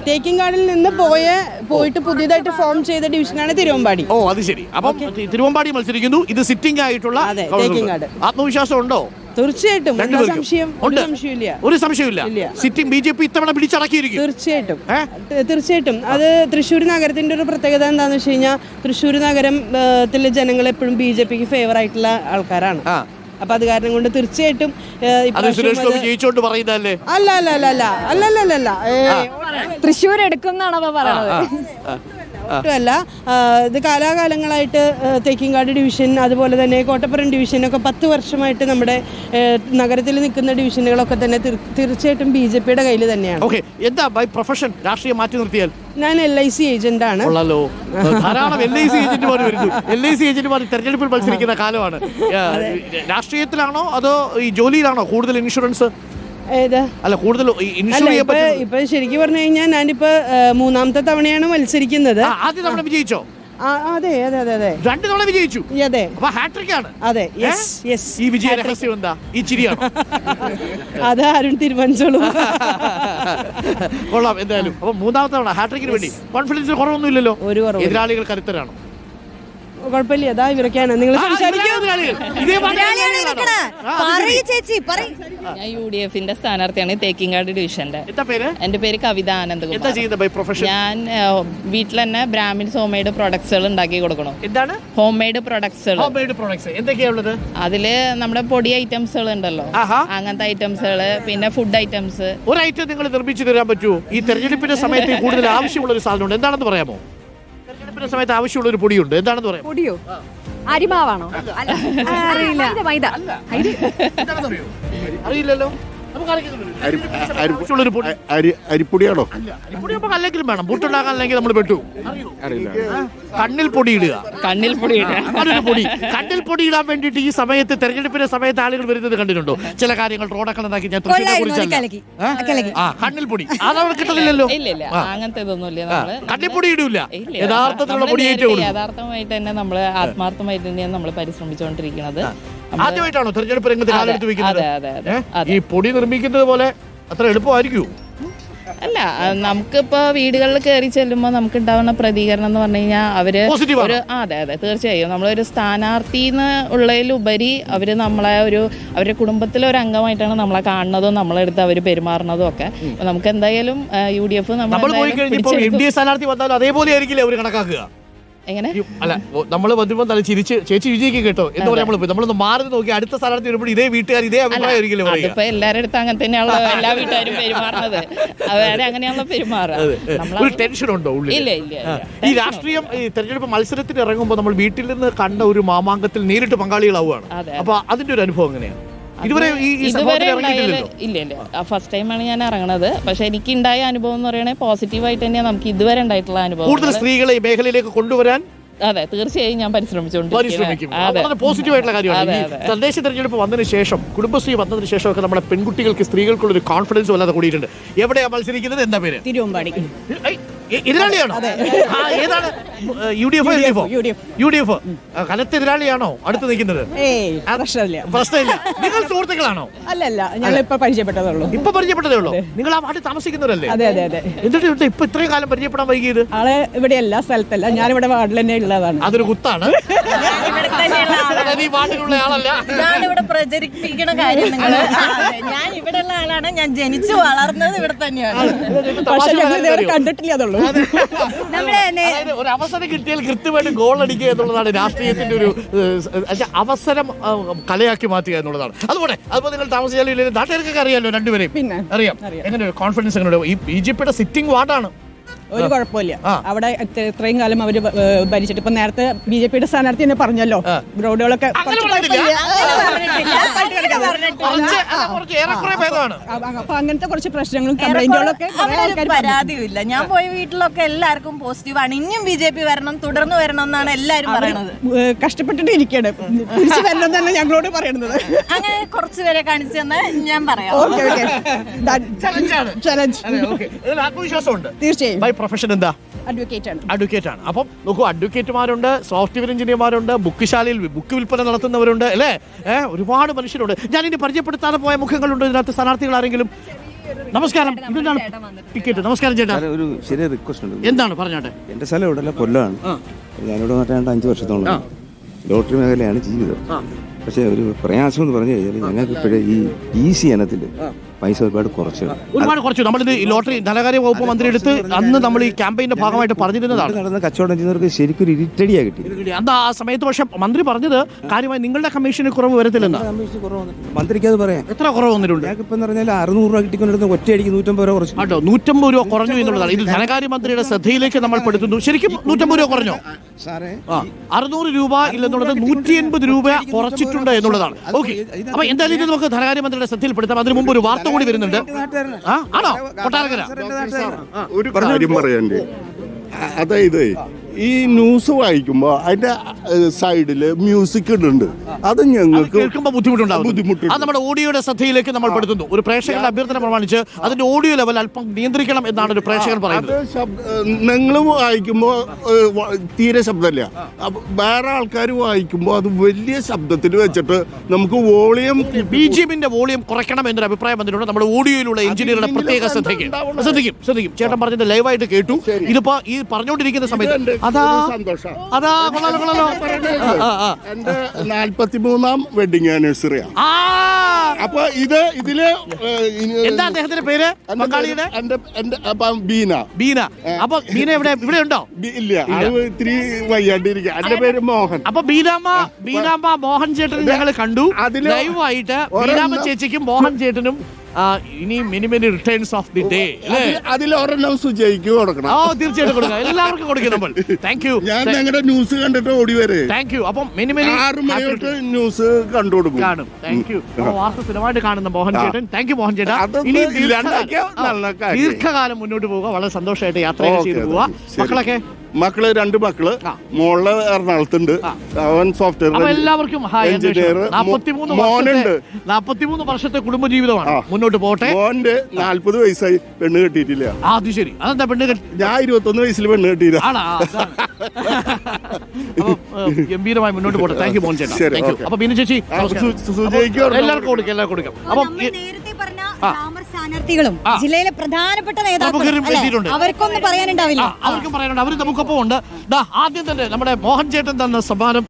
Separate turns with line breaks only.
തേക്കിൻകാടിൽ നിന്ന് പോയിട്ട് പുതിയതായിട്ട് ഫോം ചെയ്ത ഡിവിഷനാണ് തിരുവമ്പാടി.
ഓ അത് ശരി. അപ്പം തിരുവമ്പാടി മത്സരിക്കുന്നു. ഇത് സിറ്റിംഗ് ആയിട്ടുള്ള ആത്മവിശ്വാസം ഉണ്ടോ?
തീർച്ചയായിട്ടും
ഒരു സംശയമില്ല. സിറ്റിംഗ് BJP ഇത്തവണ പിടിച്ചടക്കിയിരിക്കും.
തീർച്ചയായിട്ടും. അത് തൃശ്ശൂർ നഗരത്തിന്റെ ഒരു പ്രത്യേകത എന്താണെന്ന് വെച്ച് കഴിഞ്ഞാൽ തൃശ്ശൂർ നഗരത്തിലെ ജനങ്ങൾ എപ്പോഴും BJPക്ക് ഫേവർ ആയിട്ടുള്ള ആൾക്കാരാണ്. അപ്പൊ അത് കാരണം കൊണ്ട് തീർച്ചയായിട്ടും അല്ല
തൃശ്ശൂർ എടുക്കുന്നാണ് പറയുന്നത്.
അല്ല, ഇത് കാലാകാലങ്ങളായിട്ട് തേക്കിൻകാട് ഡിവിഷൻ അതുപോലെ തന്നെ കോട്ടപ്പുറം ഡിവിഷനൊക്കെ 10 വർഷമായിട്ട് നമ്മുടെ നഗരത്തിൽ നിൽക്കുന്ന ഡിവിഷനുകളൊക്കെ തന്നെ തീർച്ചയായിട്ടും BJPയുടെ കയ്യിൽ തന്നെയാണ്.
എന്താ ബൈ പ്രൊഫഷൻ രാഷ്ട്രീയം മാറ്റി നിർത്തിയാൽ?
ഞാൻ LIC ഏജന്റ് ആണ്.
ധാരാളം LIC ഏജന്റുമാർ തെരഞ്ഞെടുപ്പിൽ മത്സരിക്കുന്ന കാലമാണ്. രാഷ്ട്രീയത്തിലാണോ അതോ ഈ ജോലിയിലാണോ കൂടുതൽ ഇൻഷുറൻസ്? അല്ല, കൂടുതൽ
ഇപ്പൊ ശരിക്കും പറഞ്ഞു കഴിഞ്ഞാൽ ഞാനിപ്പോ 3ാമത്തെ തവണയാണ് മത്സരിക്കുന്നത്.
ആദ്യ തവണ വിജയിച്ചോ?
അതെ
2 തവണ വിജയിച്ചു.
അതെ,
ഹാട്രിക് ആണ്.
അതെ,
ഈ വിജയ രഹസ്യം എന്താ? ഈ ചിരിയാണോ?
അത് ആരും തീരുമാനിച്ചോളൂ.
കൊള്ളാം. എന്തായാലും അപ്പൊ 3ാമത്തെ തവണ ഹാട്രിക്കിന് വേണ്ടി കോൺഫിഡൻസ് കുറവൊന്നുമില്ലല്ലോ. എതിരാളികൾ കരുത്തരാണോ?
കുഴപ്പമില്ല. അതാ ഇവരൊക്കെയാണ് നിങ്ങൾ
ഞാൻ UDFന്റെ സ്ഥാനാർത്ഥിയാണ് തേക്കിൻകാട് ഡിവിഷന്റെ. എന്റെ പേര് കവിത ആനന്ദ്. ഞാൻ വീട്ടിൽ തന്നെ ബ്രാഹ്മിൻസ് ഹോം മെയ്ഡ് പ്രൊഡക്ട്സുകൾ ഉണ്ടാക്കി കൊടുക്കണം.
എന്താണ്
ഹോം മെയ്ഡ് പ്രൊഡക്ട്സുകൾ?
എന്തൊക്കെയാണുള്ളത്?
അതില് നമ്മുടെ പൊടി ഐറ്റംസുകൾ ഉണ്ടല്ലോ, അങ്ങനത്തെ ഐറ്റംസുകള്, പിന്നെ ഫുഡ് ഐറ്റംസ്.
ഒരു ഐറ്റം നിങ്ങൾ നിർമ്മിച്ചു തരാൻ പറ്റുമോ? ഈ തെരഞ്ഞെടുപ്പിന്റെ സമയത്ത് കൂടുതൽ ആവശ്യമുള്ള ഒരു സാധനമുണ്ട്. എന്താണെന്ന് പറയാമോ? തെരഞ്ഞെടുപ്പിന്റെ സമയത്ത് ആവശ്യമുള്ള ഒരു പൊടിയുണ്ട്. എന്താണെന്ന് പറയാം?
പൊടിയോ? അരിമാവാണോ?
അറിയില്ലല്ലോ.
അരിപ്പൊടിയാണോ?
അല്ലെങ്കിലും വേണം. പുട്ടുണ്ടാക്കാൻ അല്ലെങ്കിൽ നമ്മൾ പെട്ടു. കണ്ണിൽ പൊടി ഇടുക.
കണ്ണിൽ
പൊടി ഇടാൻ വേണ്ടിയിട്ട് ഈ സമയത്ത് തെരഞ്ഞെടുപ്പിന്റെ സമയത്ത് ആളുകൾ വരുന്നത് കണ്ടിട്ടുണ്ടോ? ചില കാര്യങ്ങൾ റോഡൊക്കെ ഉണ്ടാക്കി ഞാൻ കണ്ണിൽ പൊടി അതവിടെ കിട്ടുന്നില്ലല്ലോ.
അങ്ങനത്തെ
കണ്ണിൽ പൊടി ഇടൂല. യഥാർത്ഥത്തിലുള്ള പൊടിയേറ്റ
യഥാർത്ഥമായിട്ട് തന്നെ നമ്മള് ആത്മാർത്ഥമായിട്ട് തന്നെയാണ് നമ്മൾ പരിശ്രമിച്ചുകൊണ്ടിരിക്കുന്നത്.
ആദ്യമായിട്ടാണോ തെരഞ്ഞെടുപ്പ് രംഗത്ത് കാലെടുത്ത് വെക്കുന്നത്? ഈ പൊടി നിർമ്മിക്കുന്നത് പോലെ അത്ര എളുപ്പമായിരിക്കും?
അല്ല, നമുക്കിപ്പോ വീടുകളിൽ കയറി ചെല്ലുമ്പോൾ നമുക്ക് ഉണ്ടാവുന്ന പ്രതികരണം എന്ന് പറഞ്ഞു കഴിഞ്ഞാൽ അവര് അതെ തീർച്ചയായും നമ്മളൊരു സ്ഥാനാർത്ഥി ഉള്ളതിലുപരി അവര് നമ്മളെ അവരുടെ കുടുംബത്തിലെ ഒരു അംഗമായിട്ടാണ് നമ്മളെ കാണുന്നതും നമ്മളെടുത്ത് അവര് പെരുമാറുന്നതും ഒക്കെ. നമുക്ക് എന്തായാലും UDF
സ്ഥാനാർത്ഥി വന്നാലും അതേപോലെ ആയിരിക്കില്ലേ അവര് കണക്കാക്കുക?
എങ്ങനെ?
അല്ല, നമ്മള് വന്നപ്പോ നല്ല ചിരിച്ച് ചേച്ചി വിജയിക്ക് കേട്ടോ എന്താ പറയാ, നമ്മളൊന്ന് മാറി നോക്കി അടുത്ത സ്ഥാനാർത്ഥി വരുമ്പോൾ ഇതേ വീട്ടുകാർ ഇതേ അഭിപ്രായമായിരിക്കില്ലേ പറയുക?
ഇപ്പൊ എല്ലാവരുടെ അടുത്ത് അങ്ങനെ തന്നെയാണല്ലോ എല്ലാ വീട്ടുകാരും പെരുമാറുന്നത്. അവരെ അങ്ങനെയാണല്ലോ പെരുമാറുക.
ഒരു ടെൻഷൻ ഉണ്ടോ ഉള്ളിൽ?
ഇല്ല.
ഈ രാഷ്ട്രീയം ഈ തെരഞ്ഞെടുപ്പ് മത്സരത്തിന് ഇറങ്ങുമ്പോൾ നമ്മൾ വീട്ടിൽ നിന്ന് കണ്ട ഒരു മാമാങ്കത്തിൽ നേരിട്ട് പങ്കാളികളാവുകയാണ്. അപ്പൊ അതിന്റെ ഒരു അനുഭവം എങ്ങനെയാണ്? ഇതുവരെ
ഇല്ല. ഫസ്റ്റ് ടൈമാണ് ഞാൻ ഇറങ്ങണത്. പക്ഷെ എനിക്ക് ഉണ്ടായ അനുഭവം എന്ന് പറയുന്നത് പോസിറ്റീവായിട്ട് തന്നെയാണ് നമുക്ക് ഇതുവരെ ഉണ്ടായിട്ടുള്ള അനുഭവം.
കൂടുതൽ സ്ത്രീകളെ ഈ മേഖലയിലേക്ക് കൊണ്ടുവരാൻ
അതെ തീർച്ചയായും ഞാൻ
പരിശ്രമിക്കും. പോസിറ്റീവായിട്ടുള്ള കാര്യമാണ്. തദ്ദേശ തെരഞ്ഞെടുപ്പ് വന്നതിന് ശേഷം, കുടുംബശ്രീ വന്നതിന് ശേഷമൊക്കെ നമ്മുടെ പെൺകുട്ടികൾക്ക് സ്ത്രീകൾക്കുള്ള ഒരു കോൺഫിഡൻസ് വല്ലാതെ കൂടിയിട്ടുണ്ട്. എവിടെയാ മത്സരിക്കുന്നത്? എന്താ പേര്?
തിരുവമ്പാടി.
എതിരാളിയാണോ? ഏതാണ്? UDF കനത്ത എതിരാളിയാണോ അടുത്ത് നിൽക്കുന്നത്? പ്രശ്നമില്ല. നിങ്ങൾ സുഹൃത്തുക്കളാണോ?
അല്ലല്ല, ഞങ്ങൾ ഇപ്പൊ പരിചയപ്പെട്ടതേ ഉള്ളൂ.
നിങ്ങൾ ആ വാർഡിൽ താമസിക്കുന്നവരല്ലേ?
അതെ.
എന്നിട്ട് ഇപ്പൊ ഇത്രയും കാലം പരിചയപ്പെടാൻ വൈകിയത്?
ആളെ ഇവിടെ എല്ലാ സ്ഥലത്തല്ല, ഞാനിവിടെ വാർഡിൽ തന്നെ ഉള്ളതാണ്.
അതൊരു കുത്താണ്. ഈ വാർഡിലുള്ള ആളല്ല.
ഞാനിവിടെ പ്രചരിപ്പിക്കണ കാര്യം നിങ്ങൾ. ഞാൻ ഇവിടെ ഉള്ള ആളാണ്. ഞാൻ ജനിച്ചു വളർന്നത് ഇവിടെ തന്നെയാണ്.
കണ്ടിട്ടില്ല. അതുള്ളൂ.
ഒരു അവസരം കിട്ടിയാൽ കൃത്യമായിട്ട് ഗോൾ അടിക്കുക എന്നുള്ളതാണ് രാഷ്ട്രീയത്തിന്റെ ഒരു അവസരം കലയാക്കി മാറ്റുക എന്നുള്ളതാണ്. അതുപോലെ നിങ്ങൾ താമസിച്ചാലും നാട്ടുകാർക്കൊക്കെ അറിയാമല്ലോ, രണ്ടുപേരെയും അറിയാം. എങ്ങനെ കോൺഫിഡൻസ് എങ്ങനെ? ഈ BJPയുടെ സിറ്റിംഗ് വാർഡാണ്.
ഒരു കുഴപ്പമില്ല. അവിടെ ഇത്രയും കാലം അവര് ഭരിച്ചിട്ട് ഇപ്പൊ നേരത്തെ BJPയുടെ സ്ഥാനാർത്ഥി തന്നെ പറഞ്ഞല്ലോ, റോഡുകളൊക്കെ അപ്പൊ അങ്ങനത്തെ കുറച്ച് പ്രശ്നങ്ങളും കംപ്ലൈന്റുകളൊക്കെ
പരാതിയില്ല. ഞാൻ പോയ വീട്ടിലൊക്കെ എല്ലാവർക്കും പോസിറ്റീവാണ്. ഇനിയും BJP വരണം, തുടർന്ന് വരണം എന്നാണ് എല്ലാരും പറയുന്നത്.
കഷ്ടപ്പെട്ടിട്ട് ഇരിക്കുകയാണ്, തിരിച്ചു വരണം തന്നെ ഞങ്ങളോട് പറയുന്നത്.
അങ്ങനെ കുറച്ചുപേരെ കാണിച്ചു തന്നാൽ ഞാൻ പറയാം.
ആത്മവിശ്വാസമുണ്ട്
തീർച്ചയായും.
പ്രൊഫഷൻ എന്താ? അഡ്വക്കേറ്റ് ആണ്. അപ്പം നോക്കൂ, അഡ്വക്കേറ്റുമാരുണ്ട്, സോഫ്റ്റ്വെയർ എഞ്ചിനീയർമാരുണ്ട്, ബുക്ക് വിൽപ്പന നടത്തുന്നവരുണ്ട്, അല്ലേ? ഒരുപാട് മനുഷ്യരുണ്ട്. ഞാനിനി പരിചയപ്പെടുത്താതെ പോയ മുഖങ്ങളുണ്ട് ഇതിനകത്ത്. സ്ഥാനാർത്ഥികൾ ആരെങ്കിലും? നമസ്കാരം. ഇതെന്താണ് ടിക്കറ്റ്? നമസ്കാരം ചേട്ടാ.
ഒരു ചെറിയ റിക്വസ്റ്റ് ഉണ്ട്.
എന്താണ് പറഞ്ഞോട്ടെ?
എന്റെ സ്ഥലം ഇവിടെ കൊല്ലമാണ്. ഞാനിവിടെ വന്നിട്ട് 5 വർഷത്തോളം ലോട്ടറി മേഖലയാണ് ജീവിതം. പക്ഷെ ഒരു പ്രയാസം എന്ന് പറഞ്ഞു കഴിഞ്ഞാൽ ഞങ്ങൾക്ക് ഇപ്പോഴേ ഈ ഈസി ഇനത്തിൽ പൈസ ഒരുപാട് കുറച്ചു.
നമ്മളിത് ലോട്ടറി ധനകാര്യ വകുപ്പ് മന്ത്രി എടുത്ത് അന്ന് നമ്മൾ ഈ ക്യാമ്പയിന്റെ ഭാഗമായിട്ട് പറഞ്ഞിരുന്നതാണ്.
നടന്ന കച്ചവടം ചെയ്യുന്നവർക്ക് ശരിക്കും ഒരു ഇരിട്ടടിയാ കിട്ടി.
അന്ന് ആ സമയത്ത് പക്ഷെ മന്ത്രി പറഞ്ഞത് കാര്യമായി നിങ്ങളുടെ കമ്മീഷന് കുറവ് വരത്തില്ലെന്ന്.
മന്ത്രിക്ക് അത് പറയാം.
എത്ര കുറവ് വന്നിട്ടുണ്ട്?
ഞങ്ങൾക്ക് ഇപ്പം പറഞ്ഞാൽ 600 രൂപ കിട്ടിക്കൊണ്ടിരുന്ന ഒറ്റയടിക്ക് 150 രൂപ കുറച്ചു.
കേട്ടോ, 150 രൂപ കുറഞ്ഞു എന്നുള്ളതാണ്. ഇത് ധനകാര്യ മന്ത്രിയുടെ ശ്രദ്ധയിലേക്ക് നമ്മൾ പെടുത്തുന്നു. ശരിക്കും 150 രൂപ കുറഞ്ഞോ? 600 രൂപ ഇല്ലെന്നുള്ളത് 180 രൂപ കുറച്ചിട്ടുണ്ട് എന്നുള്ളതാണ്. ഓക്കെ, അപ്പൊ എന്തായാലും ഇത് നമുക്ക് ധനകാര്യ മന്ത്രിയുടെ ശ്രദ്ധയിൽപ്പെടുത്താം. അതിന് മുമ്പ് ഒരു വാർത്ത കൂടി വരുന്നുണ്ട്. ആണോ? കൊട്ടാരക്കര
ഒരു കാര്യം പറയാണ്ട്, അതായത് ഈ ന്യൂസ് വായിക്കുമ്പോ അതിന്റെ സൈഡില് മ്യൂസിക് ഇടുന്നുണ്ട്. അത് ഞങ്ങൾക്ക്
കേൾക്കുമ്പോൾ ബുദ്ധിമുട്ടുണ്ട്. അത് നമ്മുടെ ഓഡിയോയുടെ ശ്രദ്ധയിലേക്ക് നമ്മൾ പെടുത്തുന്നു. ഒരു പ്രേക്ഷകരുടെ അഭ്യർത്ഥന പ്രമാണിച്ച് അതിന്റെ ഓഡിയോ ലെവൽ അല്പം നിയന്ത്രിക്കണം എന്നാണ് ഒരു പ്രേക്ഷകൻ പറയുന്നത്.
നിങ്ങൾ വായിക്കുമ്പോ തീരെ ശബ്ദമില്ല. വേറെ ആൾക്കാർ വായിക്കുമ്പോ അത് വലിയ ശബ്ദത്തിൽ വെച്ചിട്ട് നമുക്ക് വോളിയം
BGMന്റെ വോളിയം കുറയ്ക്കണം എന്നൊരു അഭിപ്രായം വന്നിട്ടുണ്ട്. നമ്മുടെ ഓഡിയോയിലുള്ള എഞ്ചിനീയറുടെ പ്രത്യേക ശ്രദ്ധിക്കും. ചേട്ടൻ പറഞ്ഞത് ലൈവായിട്ട് കേട്ടു. ഇതിപ്പോ ഈ പറഞ്ഞുകൊണ്ടിരിക്കുന്ന സമയത്ത്
എന്റെ 43ാം വെഡിങ് ആനിവേഴ്സറിയാണ്. അപ്പൊ ഇതില്
എന്താ അദ്ദേഹത്തിന്റെ പേര്? പങ്കാളിയുടെ
ബീന.
അപ്പൊ ബീന ഇവിടെ ഉണ്ടോ?
ഇല്ല, അത് ഇത്തിരി വയ്യാണ്ടിരിക്കുക. എന്റെ പേര് മോഹൻ.
അപ്പൊ ബീനാമ്മ മോഹൻ ചേട്ടനും ഞങ്ങൾ കണ്ടു ലൈവായിട്ട്. ബീനാമ്മ ചേച്ചിക്കും മോഹൻ ചേട്ടനും ഇനി many returns of the day
അതിലൊരെണ്ണം സുജയ്ക്ക് കൊടുക്കണം.
തീർച്ചയായിട്ടും കൊടുക്കാം, എല്ലാവർക്കും കൊടുക്കും നമ്മൾ. Thank you.
ഞാൻ ഞങ്ങളുടെ ന്യൂസ് കണ്ടിട്ട് ഓടി വരെ.
Thank you. അപ്പം
6 മണിയോട്ട് ന്യൂസ് കണ്ടുകൊടുക്കും.
കാണും. Thank you. വാർത്ത സ്ഥിരമായിട്ട് കാണുന്ന മോഹൻ ചേട്ടൻ. താങ്ക് യു മോഹൻ ചേട്ടാ. ഇനി ദീർഘകാലം മുന്നോട്ട് പോവുക. വളരെ സന്തോഷമായിട്ട് യാത്രയൊക്കെ ചെയ്തു പോവുക.
മക്കള് 2 മക്കള്. മോള് എറണാകുളത്തുണ്ട്. അവൻ സോഫ്റ്റ്വെയർ
എല്ലാവർക്കും
എഞ്ചിനീയർ.
43 വർഷത്തെ കുടുംബജീവിതമാണ്. മുന്നോട്ട് പോട്ടെ.
മോന്റെ 40 വയസ്സായി, പെണ്ണ് കെട്ടിയിട്ടില്ല.
അത് ശരി. അതെന്താ പെണ്ണ്
ഞാൻ 21 വയസ്സിൽ പെണ്ണ് കെട്ടിയില്ല.
ഗംഭീരമായി മുന്നോട്ട് പോട്ടെ. താങ്ക് യു മോഹൻ ചേട്ടാ. Thank you. അപ്പൊ ബീന ചേച്ചി എല്ലാവർക്കും കൊടുക്കാം. അപ്പം
സ്ഥാനാർത്ഥികളും ജില്ലയിലെ പ്രധാനപ്പെട്ട നേതാക്കളും അവർക്കൊന്നും പറയാനുണ്ടാവില്ല.
അവർക്കും പറയാനുണ്ട്. അവർ നമുക്കൊപ്പം ഉണ്ട്. ആദ്യം തന്നെ നമ്മുടെ മോഹൻ ചേട്ടൻ തന്ന സമ്മാനം